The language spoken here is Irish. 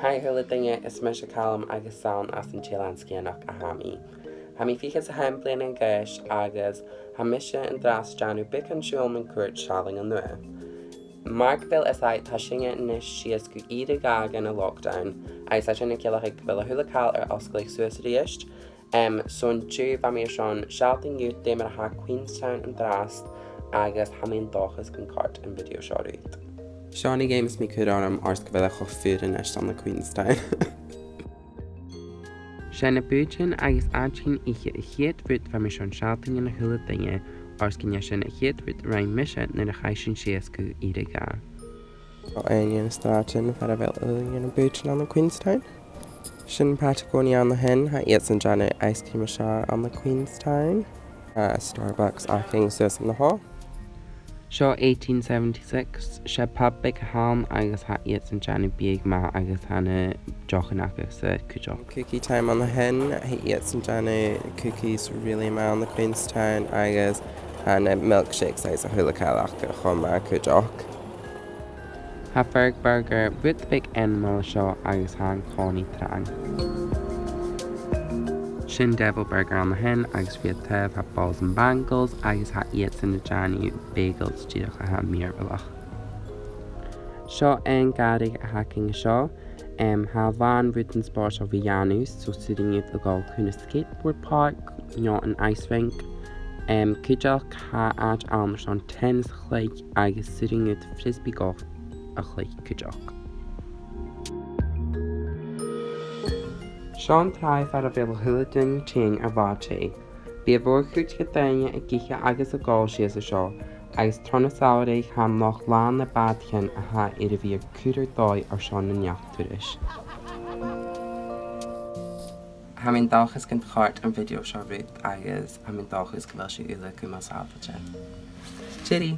Hai hula dinge is me Calum agus saon as an Chialanscianach a hami. Hami fichas a haim blian an gaish agus hamisha an dras janu bic an siúlman cuairt shaling an nua. Markville is ait tashinga nish sias gu ida gag in a lockdown. Ai sachin na kilachig villa hula cal osgleich suicidist. Son dju bami Sean shouting youth demer ha Queenstown an dras agus hamin dochas gan cart in video shorut. Shawnee games me Coròna ars go bhfuil chuh fuúr in eist an na Queenstown. Se na búin agus ácinn ihe a chéad bhút fa me sean seating in na thula daine ars cinne sin a chéad bhút raim mise na chaisin sias go ide gá. Aon stáin fer a bhfuil na búin an na Queenstown. Sin Patagonia an na hen ha iad san Janet ice cream se an na Queenstown. Starbucks aching suas an na há. Seo 1876, se public ham agus ha iad san Janu bíag ma agus hana jochan agus cúideach. Cookie time on the hen, ha iad san Janu cookies really ma on the Queenstown agus hana milkshakes as a hula cailach go chum ma cúideach. Ha ferg burger with big animal seo agus han cóní trang. Sin devil burger on the hen agus fiad tef ha balls and bangles agus ha iad san na Janu bagels díach a ha mírbhalach. Seo ein gadig a hacking seo ha van rútan sport of Janus so sitting ut a gáil chun a skateboard park, not an ice rink. Cúideach ha áit almas an tennis chleig agus sitting ut frisbee golf a chleig cúideach. Sean trai ar a bhfuil thuladún ting a bháte. Bí a bhór chuút go daine a giche agus a gáil sios a seo, agus trona saoirigh ham nach lán na badchan a ha ar a bhí a cúidir dóid ar seán na neachturis. Hamin dáchas gan chart an video seo rút agus hamin dáchas go bhfuil si ula go mas áfailte. Chitty!